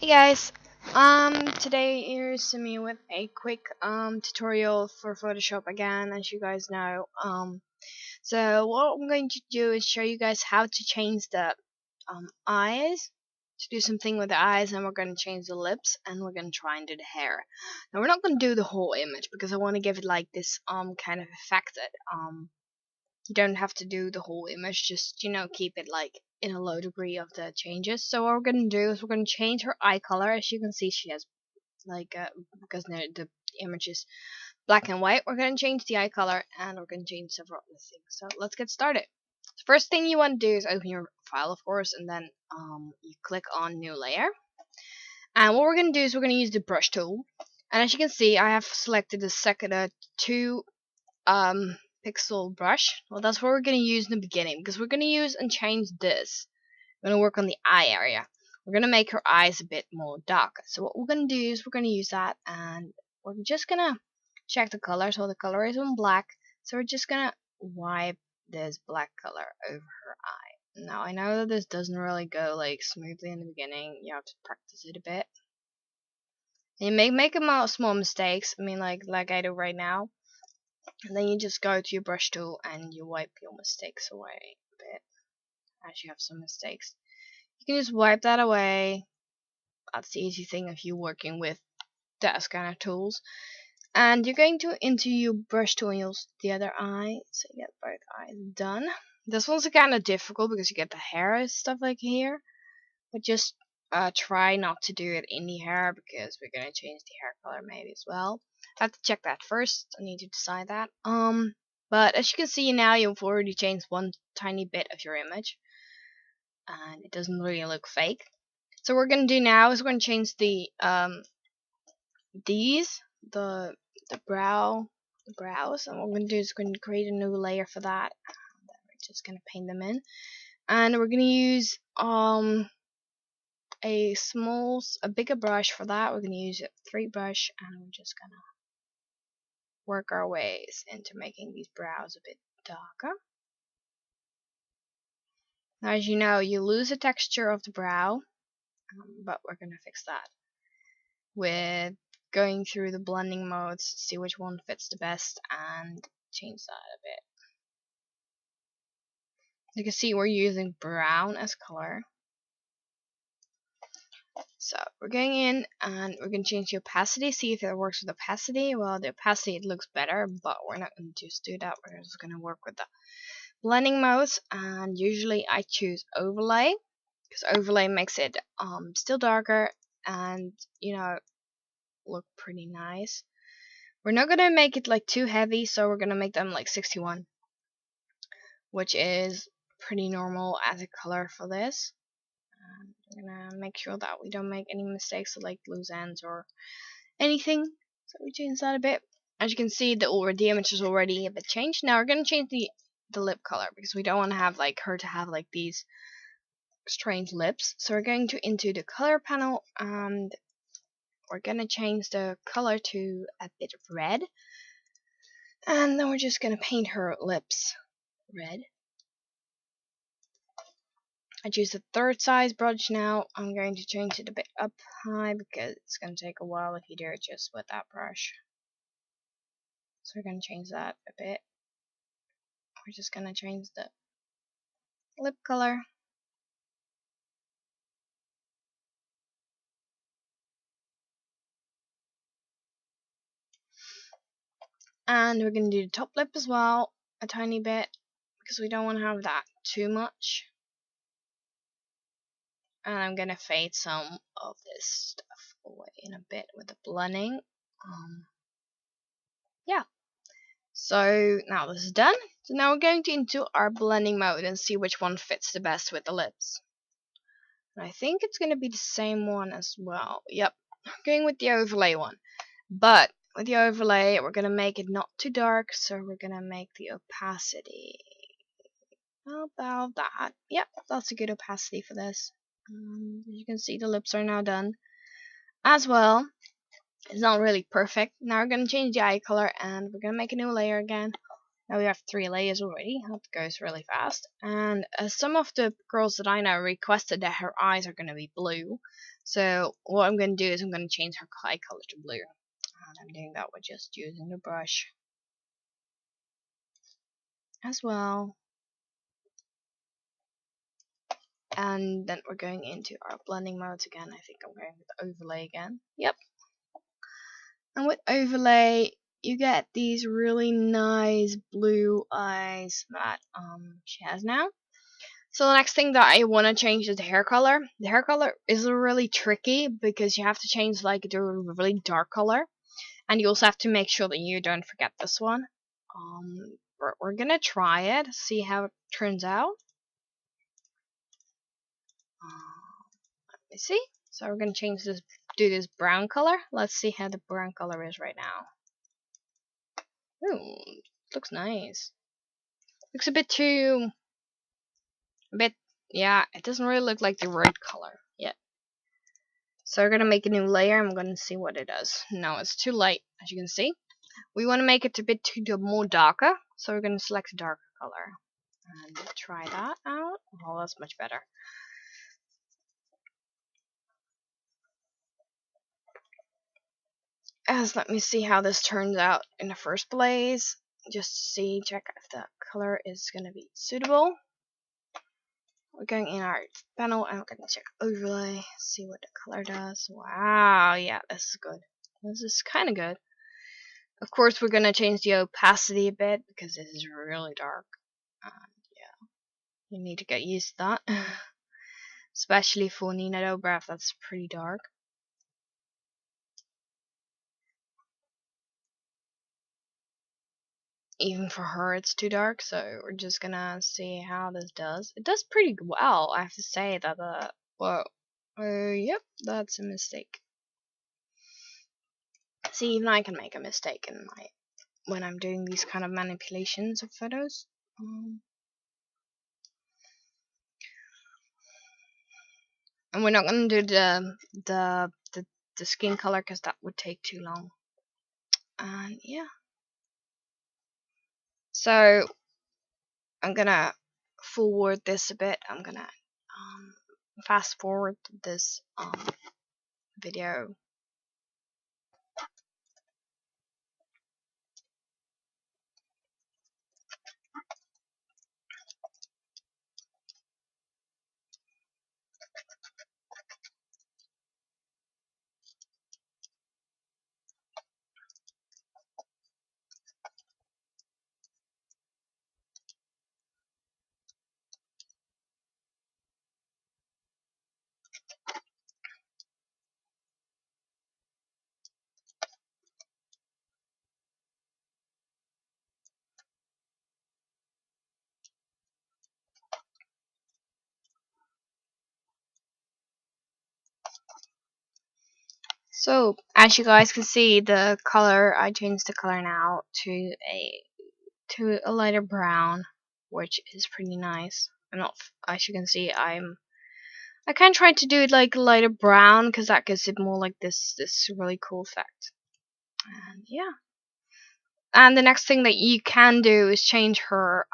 Hey guys, today here's Simi with a quick tutorial for Photoshop again, as you guys know. So what I'm going to do is show you guys how to change the eyes, to do something with the eyes, and we're going to change the lips, and we're going to try and do the hair. Now we're not going to do the whole image because I want to give it like this kind of effect that you don't have to do the whole image, just keep it like in a low degree of the changes. So what we're gonna do is we're gonna change her eye color. As you can see, she has like because the image is black and white, we're gonna change the eye color, and we're gonna change several other things. So let's get started. The first thing you want to do is open your file, of course, and then you click on new layer. And what we're gonna do is we're gonna use the brush tool, and as you can see, I have selected the second two pixel brush. Well, that's what we're going to use in the beginning, because we're going to use and change this. We're going to work on the eye area. We're going to make her eyes a bit more dark. So what we're going to do is we're going to use that, and we're just going to check the color. So the color is on black, so we're just going to wipe this black color over her eye. Now I know that this doesn't really go like smoothly in the beginning. You have to practice it a bit. And you may make small mistakes. I mean, like I do right now. And then you just go to your brush tool and you wipe your mistakes away a bit, as you have some mistakes. You can just wipe that away. That's the easy thing if you're working with those kind of tools. And you're going to into your brush tool and you'll the other eye, so you get both eyes done. This one's kind of difficult because you get the hair and stuff like here, but just try not to do it in the hair because we're gonna change the hair color maybe as well. I have to check that first. I need to decide that. But as you can see now, you've already changed one tiny bit of your image, and it doesn't really look fake. So what we're gonna do now is we're gonna change the the brows, and what we're gonna do is we're gonna create a new layer for that. And then we're just gonna paint them in, and we're gonna use a bigger brush for that. We're gonna use a 3 brush, and we're just gonna work our ways into making these brows a bit darker. Now, as you know, you lose the texture of the brow, but we're gonna fix that with going through the blending modes, see which one fits the best, and change that a bit. You can see we're using brown as color. So we're going in and we're going to change the opacity, see if it works with opacity. Well, the opacity, it looks better, but we're not going to just do that. We're just going to work with the blending modes, and usually I choose overlay because overlay makes it still darker and look pretty nice. We're not going to make it like too heavy, so we're going to make them like 61, which is pretty normal as a color for this. I'm gonna make sure that we don't make any mistakes like loose ends or anything. So we change that a bit. As you can see, the image is already a bit changed. Now we're gonna change the lip color because we don't want to have like her to have like these strange lips. So we're going to into the color panel, and we're gonna change the color to a bit of red, and then we're just gonna paint her lips red. I choose the 3rd size brush now. I'm going to change it a bit up high because it's going to take a while if you do it just with that brush. So we're going to change that a bit. We're just going to change the lip color. And we're going to do the top lip as well, a tiny bit, because we don't want to have that too much. And I'm going to fade some of this stuff away in a bit with the blending. Yeah. So now this is done. So now we're going into our blending mode and see which one fits the best with the lips. And I think it's going to be the same one as well. Yep, I'm going with the overlay one. But with the overlay, we're going to make it not too dark, so we're going to make the opacity about that. Yep, that's a good opacity for this. As you can see, the lips are now done as well. It's not really perfect. Now we're going to change the eye color, and we're going to make a new layer again. Now we have 3 layers already. That goes really fast. And some of the girls that I know requested that her eyes are going to be blue. So what I'm going to do is I'm going to change her eye color to blue. And I'm doing that with just using the brush as well. And then we're going into our blending modes again. I think I'm going with overlay again. Yep. And with overlay, you get these really nice blue eyes that she has now. So the next thing that I want to change is the hair color. The hair color is really tricky because you have to change like the really dark color, and you also have to make sure that you don't forget this one. We're gonna try it, see how it turns out. Let me see. So we're gonna change this, do this brown color. Let's see how the brown color is right now. Ooh, looks nice. Looks a bit, yeah, it doesn't really look like the red color yet. So we're gonna make a new layer. I'm gonna see what it does. No, it's too light, as you can see. We want to make it a bit more darker, so we're gonna select a darker color and try that out. Oh, that's much better. Let me see how this turns out in the first place. Just to see, check if the color is gonna be suitable. We're going in our panel and we're gonna check overlay, see what the color does. Wow, yeah, this is good. This is kind of good. Of course, we're gonna change the opacity a bit because this is really dark. Yeah, you need to get used to that, especially for Nina Dobrev. That's pretty dark. Even for her, it's too dark. So we're just gonna see how this does. It does pretty well, I have to say that. Whoa, yep, that's a mistake. See, even I can make a mistake in when I'm doing these kind of manipulations of photos. And we're not gonna do the skin color because that would take too long. And yeah, so I'm gonna forward this a bit. I'm gonna fast forward this video. So as you guys can see, the color, I changed the color now to a lighter brown, which is pretty nice. I'm not, as you can see, I kind of tried to do it like lighter brown because that gives it more like this really cool effect. And yeah. And the next thing that you can do is change her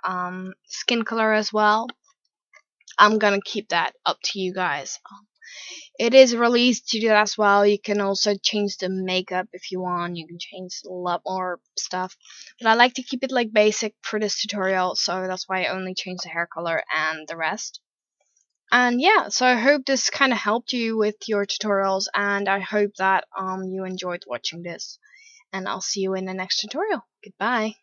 skin color as well. I'm gonna keep that up to you guys. It is released to do that as well. You can also change the makeup if you want. You can change a lot more stuff. But I like to keep it like basic for this tutorial, so that's why I only changed the hair color and the rest. And yeah, so I hope this kind of helped you with your tutorials, and I hope that you enjoyed watching this. And I'll see you in the next tutorial. Goodbye.